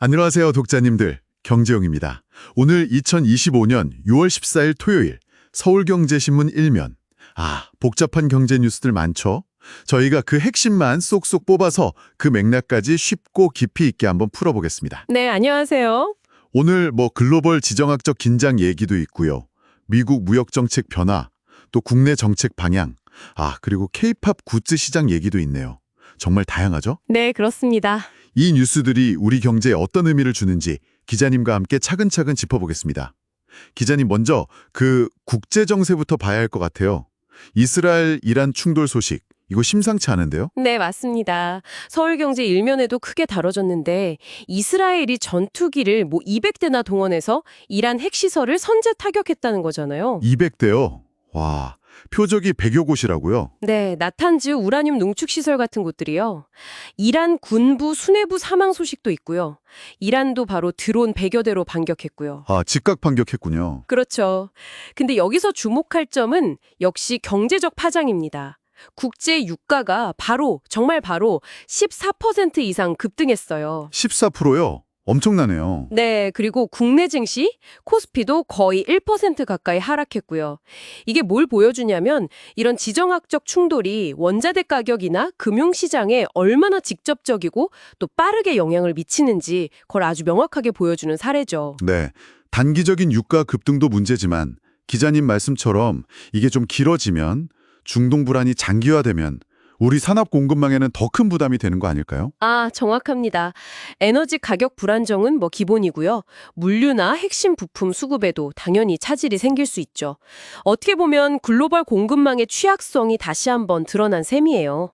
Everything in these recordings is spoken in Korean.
안녕하세요, 독자님들. 경제용입니다. 오늘 2025년 6월 14일 토요일 서울경제신문 1면. 복잡한 경제 뉴스들 많죠? 저희가 그 핵심만 쏙쏙 뽑아서 그 맥락까지 쉽고 깊이 있게 한번 풀어보겠습니다. 네, 안녕하세요. 오늘 글로벌 지정학적 긴장 얘기도 있고요. 미국 무역정책 변화, 또 국내 정책 방향, 그리고 케이팝 굿즈 시장 얘기도 있네요. 정말 다양하죠? 네, 그렇습니다. 이 뉴스들이 우리 경제에 어떤 의미를 주는지 기자님과 함께 차근차근 짚어보겠습니다. 기자님 먼저 그 국제 정세부터 봐야 할 것 같아요. 이스라엘 이란 충돌 소식 이거 심상치 않은데요? 네, 맞습니다. 서울경제 일면에도 크게 다뤄졌는데 이스라엘이 전투기를 200대나 동원해서 이란 핵시설을 선제 타격했다는 거잖아요. 200대요. 와, 표적이 100여 곳이라고요? 네, 나탄즈 우라늄 농축시설 같은 곳들이요. 이란 군부 수뇌부 사망 소식도 있고요. 이란도 바로 드론 100여 대로 반격했고요. 즉각 반격했군요. 그렇죠. 근데 여기서 주목할 점은 역시 경제적 파장입니다. 국제 유가가 정말 바로 14% 이상 급등했어요. 14%요? 엄청나네요. 네, 그리고 국내 증시, 코스피도 거의 1% 가까이 하락했고요. 이게 뭘 보여주냐면 이런 지정학적 충돌이 원자재 가격이나 금융시장에 얼마나 직접적이고 또 빠르게 영향을 미치는지 그걸 아주 명확하게 보여주는 사례죠. 네, 단기적인 유가 급등도 문제지만 기자님 말씀처럼 이게 좀 길어지면 중동 불안이 장기화되면 우리 산업 공급망에는 더 큰 부담이 되는 거 아닐까요? 정확합니다. 에너지 가격 불안정은 기본이고요. 물류나 핵심 부품 수급에도 당연히 차질이 생길 수 있죠. 어떻게 보면 글로벌 공급망의 취약성이 다시 한번 드러난 셈이에요.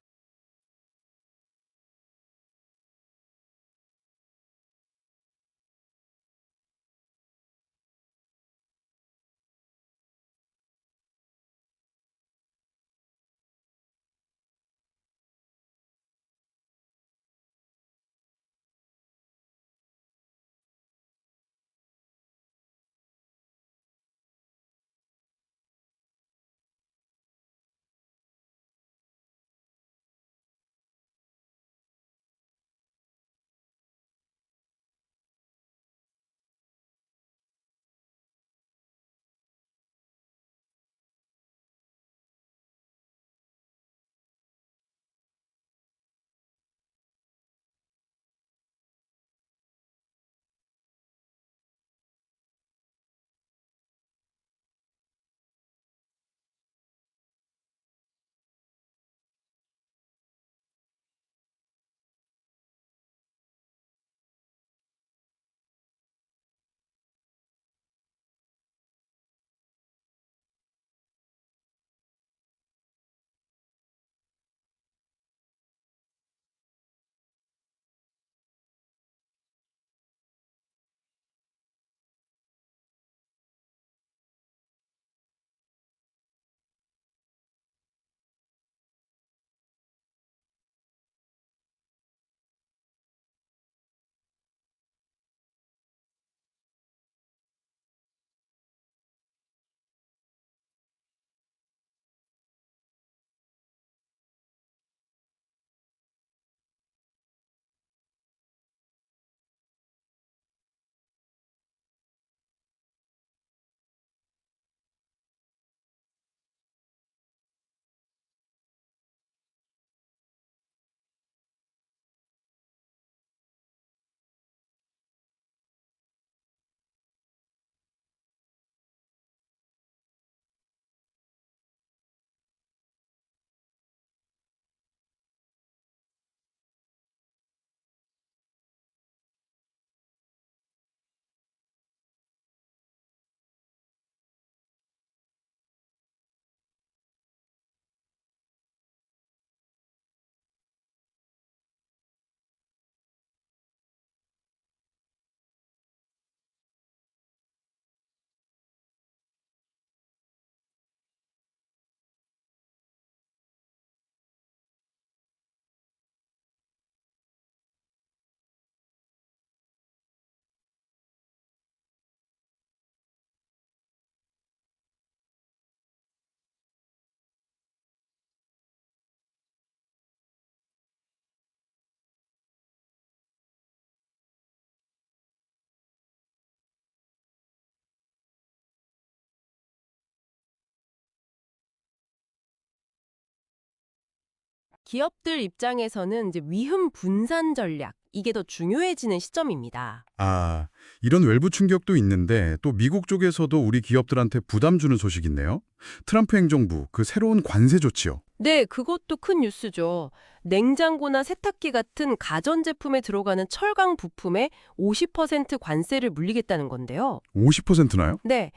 기업들 입장에서는 이제 위험 분산 전략, 이게 더 중요해지는 시점입니다. 아, 이런 외부 충격도 있는데 또 미국 쪽에서도 우리 기업들한테 부담 주는 소식 있네요. 트럼프 행정부 그 새로운 관세 조치요. 네, 그것도 큰 뉴스죠. 냉장고나 세탁기 같은 가전제품에 들어가는 철강 부품에 50% 관세를 물리겠다는 건데요. 50%나요? 네,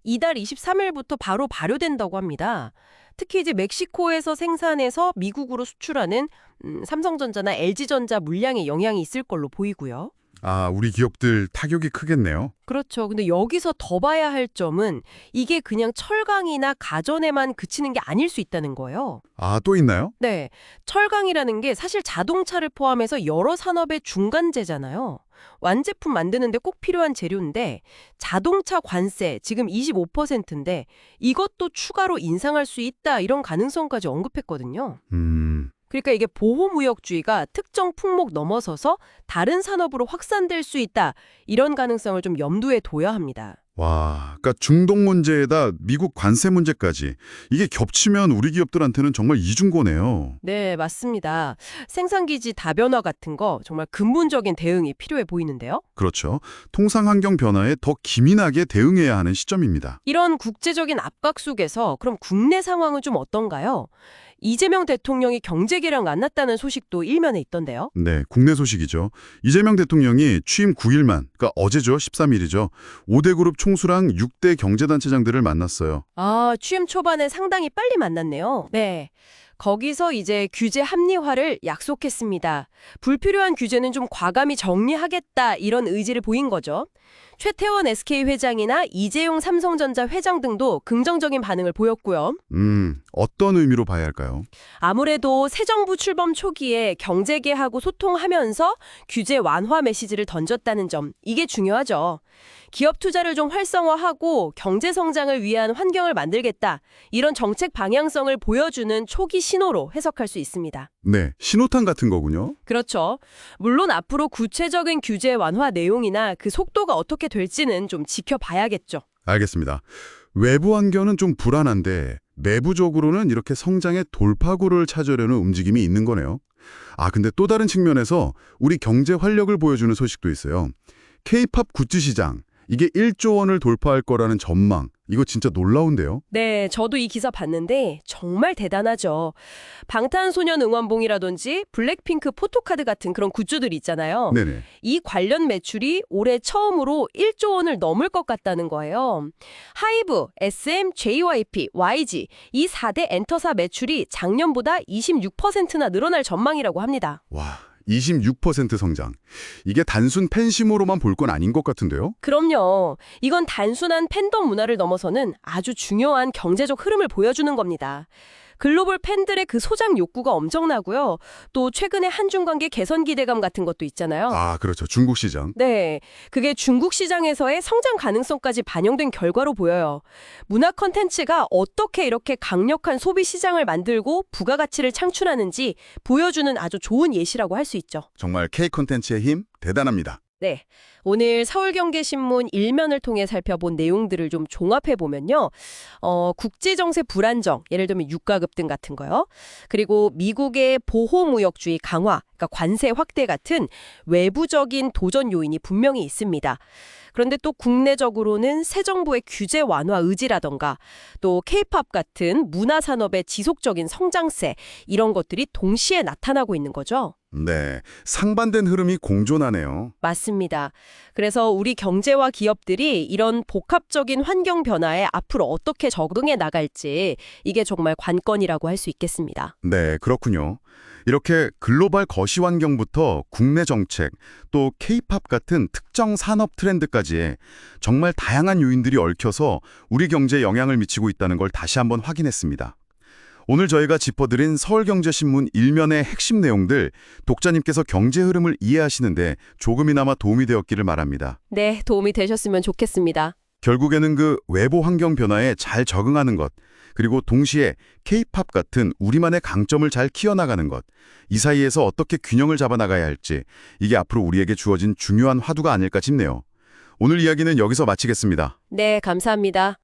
이달 23일부터 바로 발효된다고 합니다. 특히 이제 멕시코에서 생산해서 미국으로 수출하는 삼성전자나 LG전자 물량에 영향이 있을 걸로 보이고요. 아, 우리 기업들 타격이 크겠네요. 그렇죠. 근데 여기서 더 봐야 할 점은 이게 그냥 철강이나 가전에만 그치는 게 아닐 수 있다는 거예요. 아, 또 있나요? 네, 철강이라는 게 사실 자동차를 포함해서 여러 산업의 중간재잖아요. 완제품 만드는데 꼭 필요한 재료인데 자동차 관세 지금 25%인데 이것도 추가로 인상할 수 있다 이런 가능성까지 언급했거든요. 그러니까 이게 보호무역주의가 특정 품목 넘어서서 다른 산업으로 확산될 수 있다 이런 가능성을 좀 염두에 둬야 합니다. 와, 그러니까 중동 문제에다 미국 관세 문제까지 이게 겹치면 우리 기업들한테는 정말 이중고네요. 네, 맞습니다. 생산기지 다변화 같은 거 정말 근본적인 대응이 필요해 보이는데요. 그렇죠. 통상 환경 변화에 더 기민하게 대응해야 하는 시점입니다. 이런 국제적인 압박 속에서 그럼 국내 상황은 좀 어떤가요? 이재명 대통령이 경제계랑 만났다는 소식도 일면에 있던데요. 네, 국내 소식이죠. 이재명 대통령이 취임 9일만, 그러니까 어제죠, 13일이죠. 5대 그룹 총수랑 6대 경제단체장들을 만났어요. 아, 취임 초반에 상당히 빨리 만났네요. 네. 거기서 이제 규제 합리화를 약속했습니다. 불필요한 규제는 좀 과감히 정리하겠다 이런 의지를 보인 거죠. 최태원 SK 회장이나 이재용 삼성전자 회장 등도 긍정적인 반응을 보였고요. 어떤 의미로 봐야 할까요? 아무래도 새 정부 출범 초기에 경제계하고 소통하면서 규제 완화 메시지를 던졌다는 점, 이게 중요하죠. 기업 투자를 좀 활성화하고 경제 성장을 위한 환경을 만들겠다. 이런 정책 방향성을 보여주는 초기 신호로 해석할 수 있습니다. 네, 신호탄 같은 거군요. 그렇죠. 물론 앞으로 구체적인 규제 완화 내용이나 그 속도가 어떻게 될지는 좀 지켜봐야겠죠. 알겠습니다. 외부 환경은 좀 불안한데 내부적으로는 이렇게 성장의 돌파구를 찾으려는 움직임이 있는 거네요. 아, 근데 또 다른 측면에서 우리 경제 활력을 보여주는 소식도 있어요. K-팝 굿즈 시장, 이게 1조 원을 돌파할 거라는 전망, 이거 진짜 놀라운데요? 네, 저도 이 기사 봤는데 정말 대단하죠. 방탄소년 응원봉이라든지 블랙핑크 포토카드 같은 그런 굿즈들이 있잖아요. 네네. 이 관련 매출이 올해 처음으로 1조 원을 넘을 것 같다는 거예요. 하이브, SM, JYP, YG 이 4대 엔터사 매출이 작년보다 26%나 늘어날 전망이라고 합니다. 와, 26% 성장. 이게 단순 팬심으로만 볼 건 아닌 것 같은데요? 그럼요. 이건 단순한 팬덤 문화를 넘어서는 아주 중요한 경제적 흐름을 보여주는 겁니다. 글로벌 팬들의 그 소장 욕구가 엄청나고요. 또 최근에 한중 관계 개선 기대감 같은 것도 있잖아요. 아, 그렇죠. 중국 시장. 네, 그게 중국 시장에서의 성장 가능성까지 반영된 결과로 보여요. 문화 콘텐츠가 어떻게 이렇게 강력한 소비 시장을 만들고 부가가치를 창출하는지 보여주는 아주 좋은 예시라고 할 수 있죠. 정말 K 콘텐츠의 힘 대단합니다. 네, 오늘 서울경제신문 일면을 통해 살펴본 내용들을 좀 종합해보면요. 국제정세 불안정, 예를 들면 유가급등 같은 거요. 그리고 미국의 보호무역주의 강화, 그러니까 관세 확대 같은 외부적인 도전 요인이 분명히 있습니다. 그런데 또 국내적으로는 새 정부의 규제 완화 의지라던가 또 K-팝 같은 문화산업의 지속적인 성장세, 이런 것들이 동시에 나타나고 있는 거죠. 네, 상반된 흐름이 공존하네요. 맞습니다. 그래서 우리 경제와 기업들이 이런 복합적인 환경 변화에 앞으로 어떻게 적응해 나갈지 이게 정말 관건이라고 할 수 있겠습니다. 네, 그렇군요. 이렇게 글로벌 거시 환경부터 국내 정책, 또 K-팝 같은 특정 산업 트렌드까지 정말 다양한 요인들이 얽혀서 우리 경제에 영향을 미치고 있다는 걸 다시 한번 확인했습니다. 오늘 저희가 짚어드린 서울경제신문 일면의 핵심 내용들, 독자님께서 경제 흐름을 이해하시는데 조금이나마 도움이 되었기를 바랍니다. 네, 도움이 되셨으면 좋겠습니다. 결국에는 그 외부 환경 변화에 잘 적응하는 것, 그리고 동시에 K-팝 같은 우리만의 강점을 잘 키워나가는 것, 이 사이에서 어떻게 균형을 잡아나가야 할지, 이게 앞으로 우리에게 주어진 중요한 화두가 아닐까 싶네요. 오늘 이야기는 여기서 마치겠습니다. 네, 감사합니다.